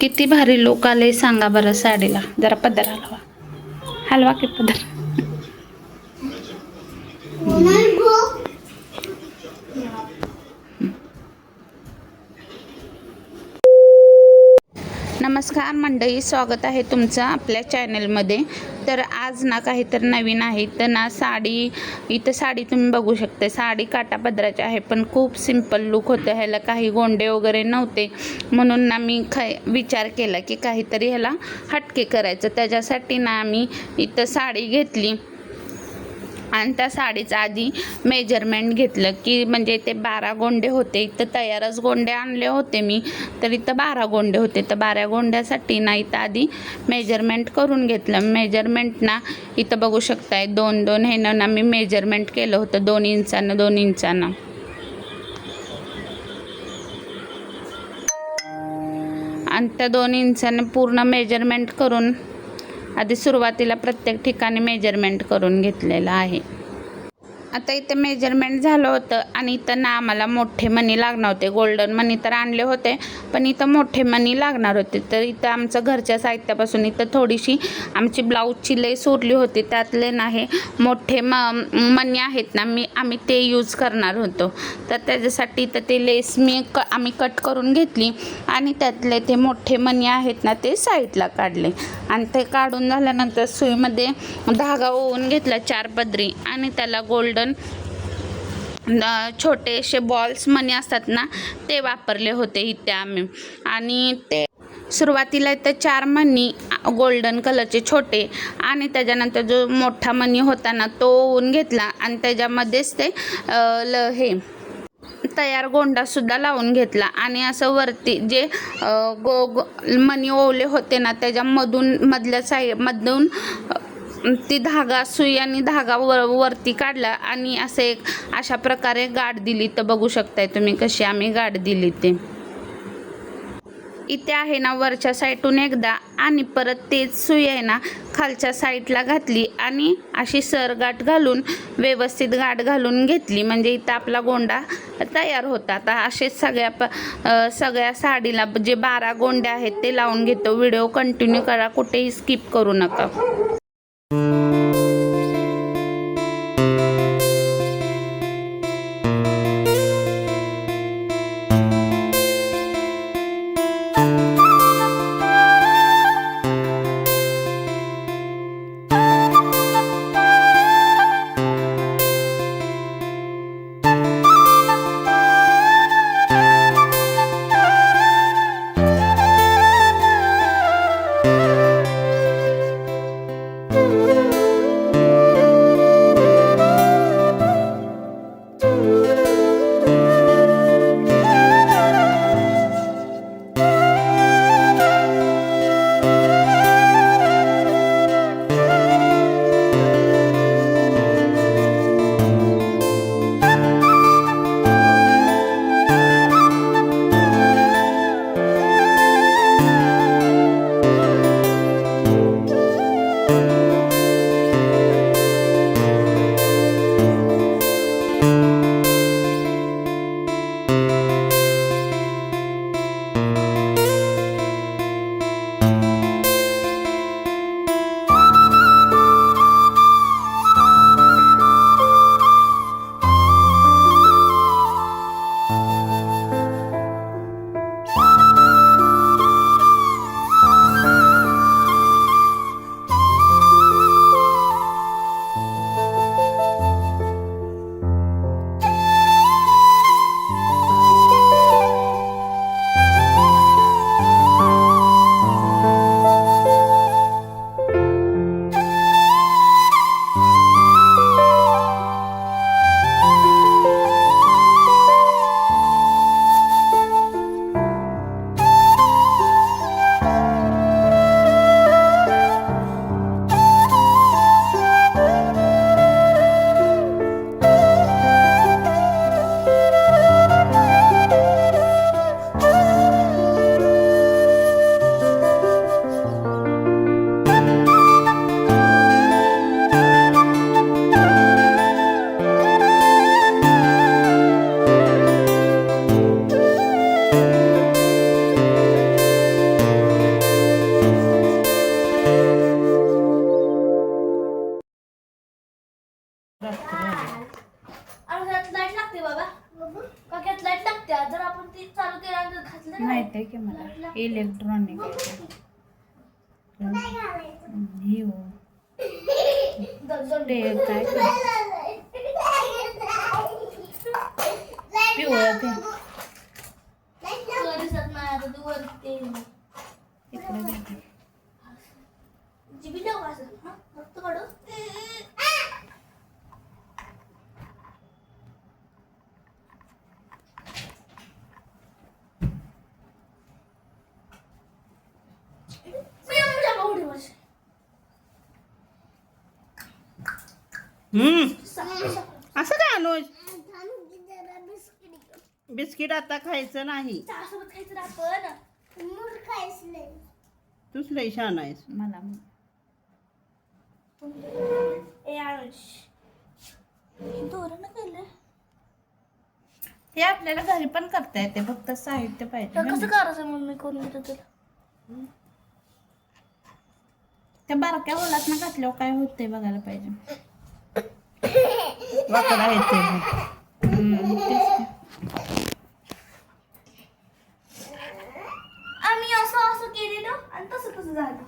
किती भारी लोक आले सांगा बरं साडीला. जरा पदर हलवा, हलवा की पदर. नमस्कार मंडळी, स्वागत आहे तुमचं आपल्या चॅनलमध्ये. तर आज ना काहीतरी नवीन आहे. तर ना साडी, इथं साडी तुम्ही बघू शकता. साडी काठापदराची आहे, पण खूप सिंपल लुक होतं. ह्याला काही गोंडे वगैरे नव्हते, म्हणून ना मी विचार केला की काहीतरी ह्याला हटके करायचं. त्याच्यासाठी ना आम्ही इथं साडी घेतली आणि त्या साडीचं आधी मेजरमेंट घेतलं की म्हणजे ते 12 गोंडे होते. इथं तयारच गोंडे आणले होते मी, तर इथं 12 गोंडे होते. तर 12 गोंड्यासाठी ना इथं आधी मेजरमेंट करून घेतलं. मेजरमेंट ना इथं बघू शकताय 2-2 ह्यानं ना मी मेजरमेंट केलं होतं, 2 इंचानं 2 इंचानं. आणि त्या 2 इंचानं पूर्ण मेजरमेंट करून आधी सुरुवातीला प्रत्येक ठिकाणी मेजरमेंट करून घेतलेलं आहे. आता इथे मेजरमेंट झालं होतं आणि इथं ना आम्हाला मोठे मणी लागणार होते. गोल्डन मणी तर आणले होते, पण इथं मोठे मणी लागणार होते. तर इथं आमचं घरच्या साहित्यापासून इथं थोडीशी आमची ब्लाऊजची लेस उरली होती, त्यातले ना हे मोठे मणी आहेत ना, आम्ही ते यूज करणार होतो. तर त्याच्यासाठी इथं ते लेस आम्ही कट करून घेतली आणि त्यातले ते मोठे मणी आहेत ना ते साईडला काढले. आणि ते काढून झाल्यानंतर सुईमध्ये धागा ओवून घेतला 4 पदरी आणि त्याला गोल्डन छोटेसे बॉल्स मणी असतात ना ते वापरले होते इथे आम्ही. आणि ते सुरुवातीला इथं 4 मणी गोल्डन कलरचे छोटे आणि त्याच्यानंतर जो मोठा मणी होता ना तो ओवून घेतला आणि त्याच्यामध्येच ते हे तयार गोंडासुद्धा लावून घेतला. आणि असं वरती जे मणी ओवले होते ना त्याच्यामधून मधल्या मधून ती धागा सुई आणि धागा वरती काढला आणि असं अशा प्रकारे गाठ दिली. तर बघू शकताय तुम्ही कशी आम्ही गाठ दिली ते. इथे आहे ना वरच्या साईडून एकदा आणि परत तेच सुई आहे ना खालच्या साईडला घातली आणि अशी सरगाठ घालून व्यवस्थित गाठ घालून घेतली. म्हणजे इथं आपला गोंडा तयार होता. आता असेच सगळ्या साडीला जे 12 गोंडे आहेत ते लावून घेतो. व्हिडिओ कंटिन्यू करा, कुठेही स्किप करू नका. लाईट लागते बाबा. काक्यात लाईट लागते. जर आपण ती चालू केल्यानंतर घातलं माहिती आहे की मला इलेक्ट्रॉनिक ही हो ते काय पिवळं ते दिसत नाही आता तू वरती इकडे घे. जीबी देऊ असं फक्त काढू. असं काय अनुज बिस्किट आता खायचं नाही. चहासोबत खायचं ना आपण. मूड खायचं नाही. तूच लय छान आहेस. मला ए आरुष दोरण केलं. हे आपल्याला घरी पण करता येते फक्त साहित्य पाहिजे. कसं करायचं मग मी करून देतो तुला. त्या बारक्या ओलात ना घातल्यावर काय होते बघायला पाहिजे. वाकडा येते. आम्ही असं असं केलेलं आणि तसं तसं झालं.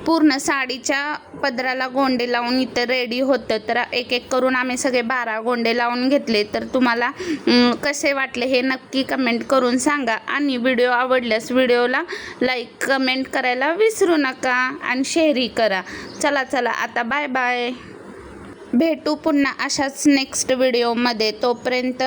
पूर्ण साडीच्या पदराला गोंडे लावून इथं रेडी होतं. तर एक एक करून आम्ही सगळे 12 गोंडे लावून घेतले. तर तुम्हाला कसे वाटले हे नक्की कमेंट करून सांगा. आणि व्हिडिओ आवडल्यास व्हिडिओला लाईक कमेंट करायला विसरू नका आणि शेअरही करा. चला आता बाय बाय. भेटू पुन्हा अशाच नेक्स्ट व्हिडिओमध्ये. तोपर्यंत